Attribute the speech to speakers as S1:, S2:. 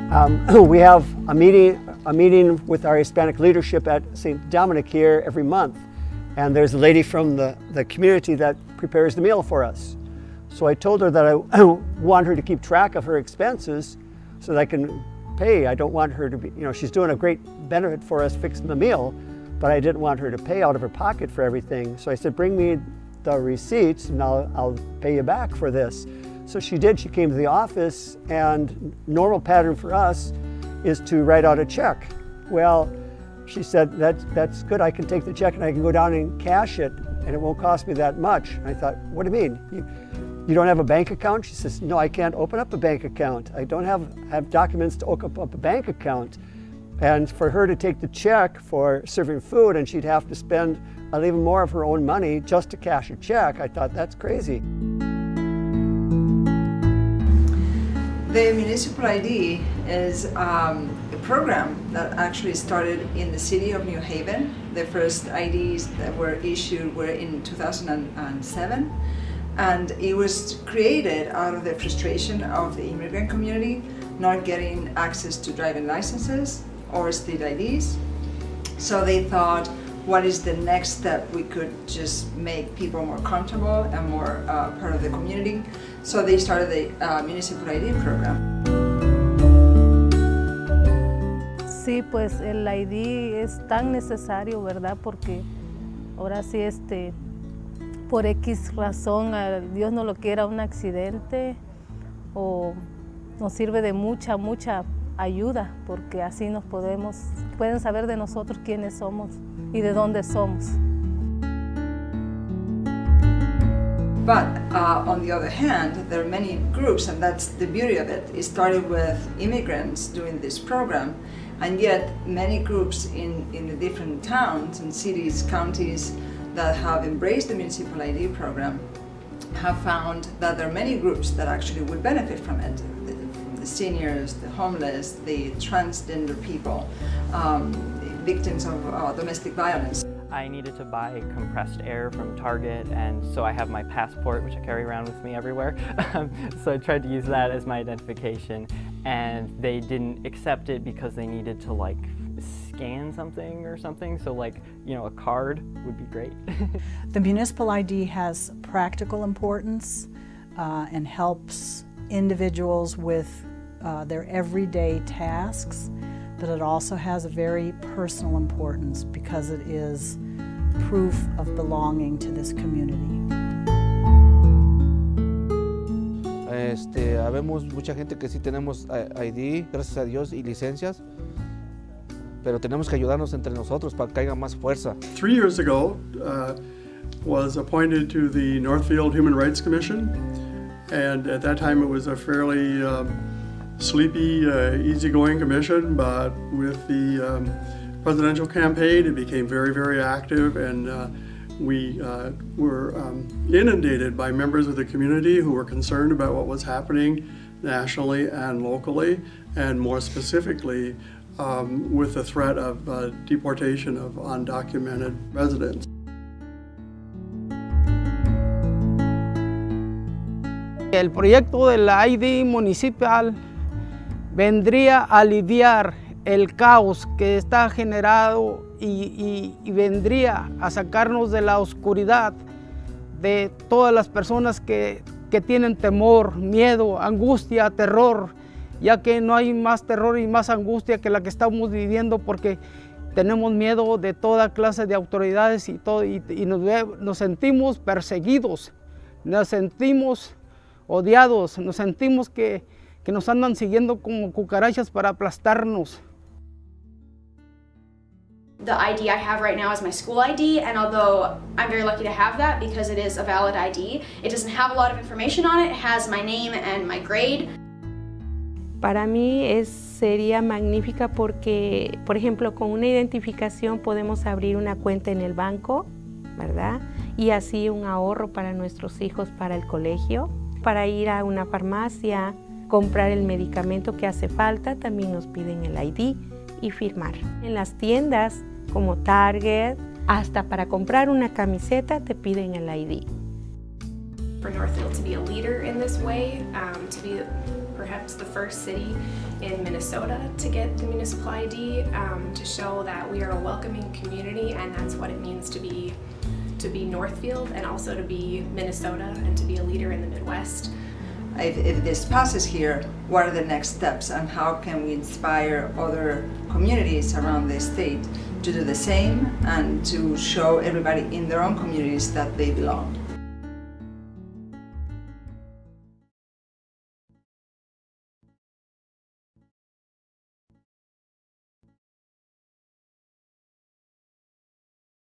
S1: We have a meeting with our Hispanic leadership at St. Dominic here every month. And there's a lady from the community that prepares the meal for us. So I told her that I want her to keep track of her expenses so that I can pay. I don't want her to be, she's doing a great benefit for us fixing the meal, but I didn't want her to pay out of her pocket for everything. So I said, bring me the receipts and I'll pay you back for this. So she did. She came to the office, and normal pattern for us is to write out a check. Well, she said, that's good. I can take the check and I can go down and cash it and it won't cost me that much. And I thought, what do you mean? You don't have a bank account? She says, no, I can't open up a bank account. I don't have documents to open up a bank account. And for her to take the check for serving food, and she'd have to spend even more of her own money just to cash a check, I thought, that's crazy.
S2: The Municipal ID is a program that actually started in the city of New Haven. The first IDs that were issued were in 2007, and it was created out of the frustration of the immigrant community not getting access to driving licenses or state IDs. So they thought, what is the next step? We could just make people more comfortable and more part of the community. So they started the Municipal ID program.
S3: Sí, pues el ID es tan necesario, ¿verdad? Porque ahora sí, por X razón, Dios no lo quiera, un accidente, o nos sirve de mucha ayuda, porque así pueden saber de nosotros quiénes somos y de dónde somos.
S2: But on the other hand, there are many groups, and that's the beauty of it. It started with immigrants doing this program, and yet many groups in the different towns and cities, counties that have embraced the Municipal ID program have found that there are many groups that actually would benefit from it. The seniors, the homeless, the transgender people, victims of domestic violence.
S4: I needed to buy compressed air from Target, and so I have my passport, which I carry around with me everywhere. So I tried to use that as my identification, and they didn't accept it because they needed to scan something or something. So a card would be great.
S5: The Municipal ID has practical importance and helps individuals with their everyday tasks, but it also has a very personal importance because it is proof of belonging to this community.
S6: Habemos mucha gente que sí tenemos ID, gracias a Dios, y licencias, pero tenemos que ayudarnos entre nosotros para que haya más fuerza.
S7: 3 years ago, was appointed to the Northfield Human Rights Commission, and at that time it was a fairly sleepy, easygoing commission, but with the presidential campaign it became very active, and we were inundated by members of the community who were concerned about what was happening nationally and locally, and more specifically with the threat of deportation of undocumented residents.
S8: El proyecto de la ID municipal vendría a aliviar el caos que está generado y vendría a sacarnos de la oscuridad de todas las personas que tienen temor, miedo, angustia, terror, ya que no hay más terror y más angustia que la que estamos viviendo, porque tenemos miedo de toda clase de autoridades y nos sentimos perseguidos, nos sentimos odiados, nos sentimos que nos andan siguiendo como cucarachas para aplastarnos.
S9: The ID I have right now is my school ID, and although I'm very lucky to have that because it is a valid ID, it doesn't have a lot of information on it. It has my name and my grade.
S10: Para mí sería magnífica porque, por ejemplo, con una identificación podemos abrir una cuenta en el banco, ¿verdad? Y así un ahorro para nuestros hijos para el colegio, para ir a una farmacia, comprar el medicamento que hace falta, también nos piden el ID y firmar. En las tiendas como Target, hasta para comprar una camiseta te piden el ID.
S9: For Northfield to be a leader in this way, to be
S11: perhaps the first city in Minnesota to get the municipal ID, to show that we are a welcoming community, and that's what it means to be Northfield, and also to be Minnesota and to be a leader in the Midwest.
S2: If this passes here, what are the next steps, and how can we inspire other communities around the state to do the same and to show everybody in their own communities that they belong?